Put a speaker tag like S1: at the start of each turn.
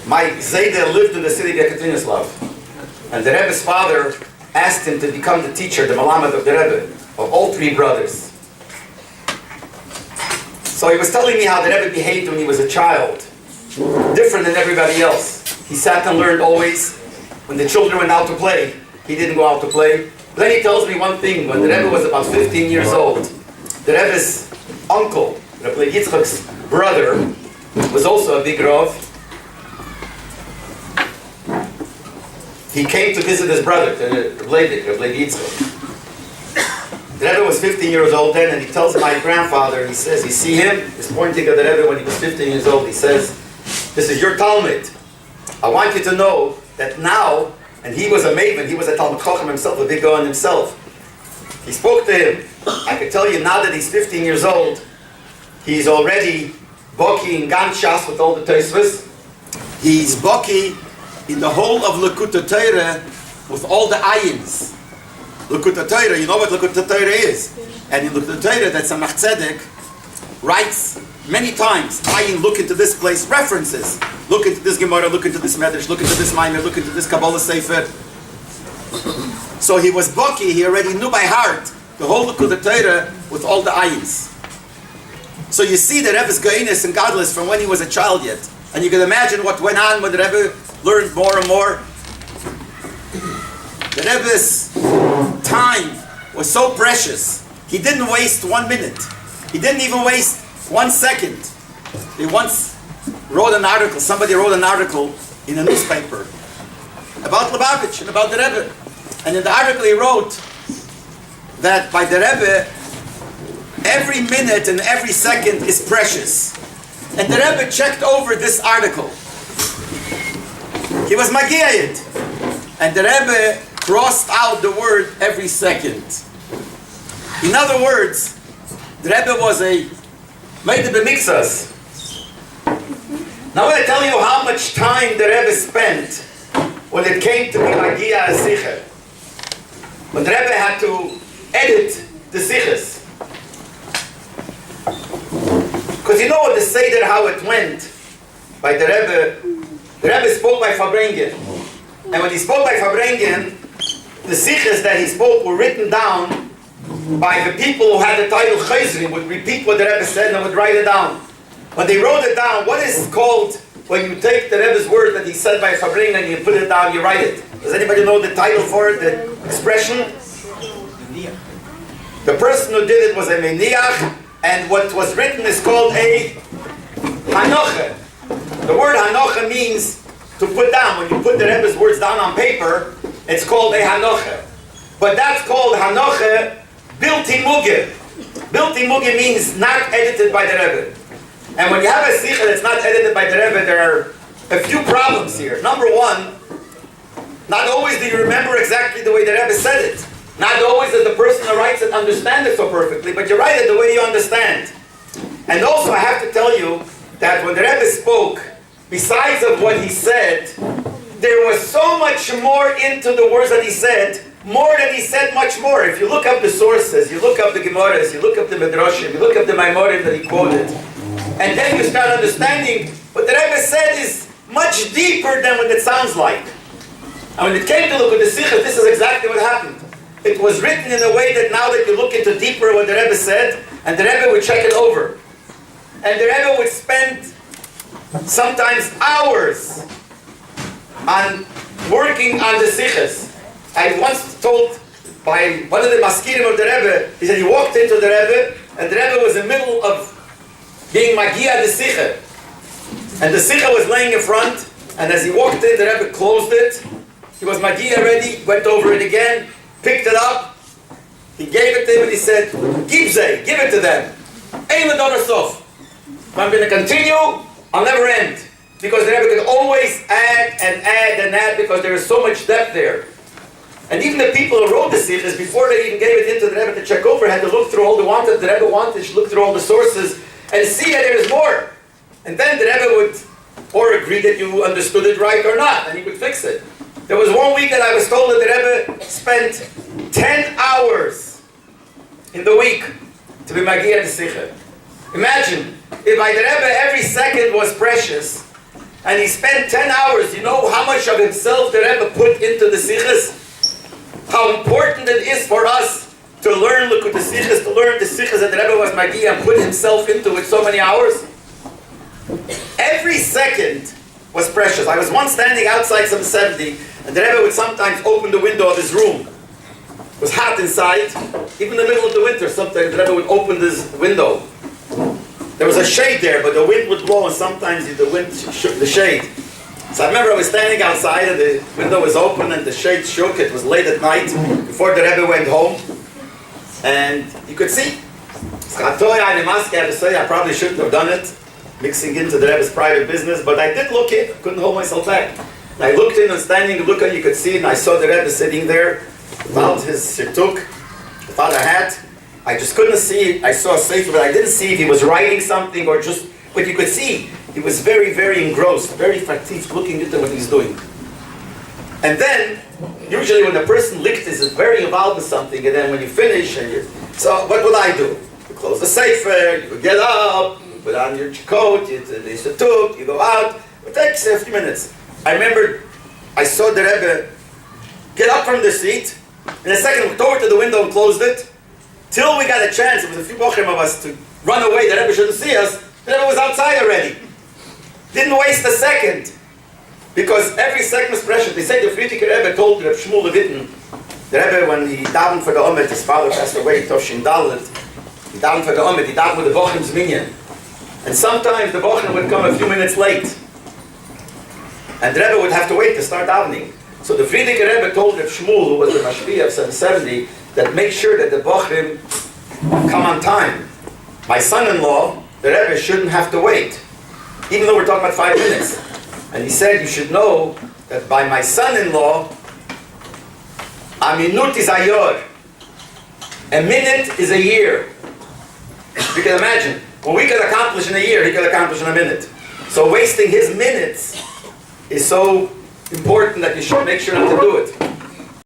S1: My Zeide lived in the city of Yekaterinoslav. And the Rebbe's father asked him to become the teacher, the Melamed of the Rebbe, of all three brothers. So he was telling me how the Rebbe behaved when he was a child, different than everybody else. He sat and learned always. When the children went out to play, he didn't go out to play. Then he tells me one thing. When the Rebbe was about 15 years old, the Rebbe's uncle, Reb Leibel Schapir's brother, was also a big Rav. He came to visit his brother, Reb Leibel Schapiro. The Rebbe was 15 years old then, and he tells my grandfather, he says, you see him? He's pointing at the Rebbe when he was 15 years old. He says, this is your Talmud. I want you to know that now, and he was a maven, he was a Talmud Chacham himself, a big Gaon himself. He spoke to him. I can tell you now that he's 15 years old, he's already Boki in Gan Shas with all the Tosfos. He's Boki in the whole of Lekutei Torah with all the ayins. Lekutei Torah, you know what Lekutei Torah is? And in Lekutei Torah, that Tzemach Tzedek writes many times, ayin, look into this place, references. Look into this Gemara, look into this Medrash, look into this Maimer, look into this Kabbalah Sefer. So he was Boki, he already knew by heart the whole Lekutei Torah with all the ayins. So you see the Rebbe's goiness and godless from when he was a child yet. And you can imagine what went on when the Rebbe learned more and more. The Rebbe's time was so precious. He didn't waste 1 minute. He didn't even waste 1 second. He once wrote an article, somebody wrote an article in a newspaper about Lubavitch and about the Rebbe. And in the article he wrote that by the Rebbe, every minute and every second is precious. And the Rebbe checked over this article. He was magiyah. And the Rebbe crossed out the word every second. In other words, the Rebbe was a made the mixas. Now I'm going to tell you how much time the Rebbe spent when it came to be magiyah sicher. When the Rebbe had to edit the sichas. Because you know what the Zeide, how it went by the Rebbe spoke by Fabrengen. And when he spoke by Fabrengen, the sichas that he spoke were written down by the people who had the title Chayzrim, would repeat what the Rebbe said and would write it down. When they wrote it down, what is called when you take the Rebbe's word that he said by Fabrengen and you put it down, you write it? Does anybody know the title for it, the expression? The person who did it was a meniach. And what was written is called a hanocha. The word hanocha means to put down. When you put the Rebbe's words down on paper, it's called a hanocha. But that's called hanocha bilti muge. Bilti muge means not edited by the Rebbe. And when you have a sicha that's not edited by the Rebbe, there are a few problems here. Number one, not always do you remember exactly the way the Rebbe said it. Not always does the person who writes it understand it so perfectly, but you write it the way you understand. And also I have to tell you that when the Rebbe spoke, besides of what he said, there was so much more into the words that he said, more than he said much more. If you look up the sources, you look up the Gemaras, you look up the Midrashim, you look up the Maimorim that he quoted, and then you start understanding what the Rebbe said is much deeper than what it sounds like. And when it came to look at the Sichas, this is exactly what happened. It was written in a way that now that you look into deeper what the Rebbe said, and the Rebbe would check it over. And the Rebbe would spend sometimes hours on working on the sichas. I once told by one of the maskirim of the Rebbe, he said he walked into the Rebbe, and the Rebbe was in the middle of being magiyah the sicha. And the sicha was laying in front, and as he walked in, the Rebbe closed it. He was magiyah ready, went over it again, picked it up, he gave it to him and he said, Gibze, give it to them. Ein l'dor sof. If I'm going to continue, I'll never end. Because the Rebbe could always add and add and add because there is so much depth there. And even the people who wrote the sichas, before they even gave it into the Rebbe to check over, had to look through all the Rebbe wanted, look through all the sources and see that there is more. And then the Rebbe would or agree that you understood it right or not, and he would fix it. There was one week that I was told that the Rebbe spent 10 hours in the week to be Magiyah the Sicha. Imagine, if by the Rebbe every second was precious, and he spent 10 hours. You know how much of himself the Rebbe put into the sichos? How important it is for us to learn Likutei Sichos, to learn the sichos that the Rebbe was Magia and put himself into it so many hours. Every second was precious. I was once standing outside some 70, and the Rebbe would sometimes open the window of his room. It was hot inside. Even in the middle of the winter, sometimes the Rebbe would open this window. There was a shade there, but the wind would blow, and sometimes the wind shook the shade. So I remember I was standing outside, and the window was open, and the shade shook. It was late at night, before the Rebbe went home. And you could see. I probably shouldn't have done it, mixing into the Rebbe's private business, but I did look in. Couldn't hold myself back. And I looked in and standing and looking, you could see, and I saw the Rebbe sitting there without his shirtuk, without a hat. I just couldn't see. I saw a sefer, but I didn't see if he was writing something or just. But you could see he was very, very engrossed, very fatif, looking into what he's doing. And then, usually when a person licked is very involved in something, and then when you finish, so what would I do? You close the sefer, you get up, you put on your coat, you go out. It takes a few minutes. I remember I saw the Rebbe get up from the seat, in a second went over to the window and closed it, till we got a chance, it was a few bochrim of us, to run away, the Rebbe shouldn't see us, the Rebbe was outside already. Didn't waste a second. Because every second was precious. They say the Frierdiker Rebbe told Reb Shmuel Levitten, the Rebbe, when he davened for the Omet, his father passed away, Toshin Dalet, he davened for the Omet, he davened with the Bochrim's minyan. And sometimes the Bochrim would come a few minutes late. And the Rebbe would have to wait to start davening. So the Frierdiker Rebbe told Reb Shmuel, who was the Mashpia of 770, that make sure that the Bochrim come on time. My son-in-law, the Rebbe, shouldn't have to wait, even though we're talking about 5 minutes. And he said, you should know that by my son-in-law, a minut is a yor. A minute is a year. You can imagine, what we could accomplish in a year, he could accomplish in a minute. So wasting his minutes is so important that you should make sure not to do it.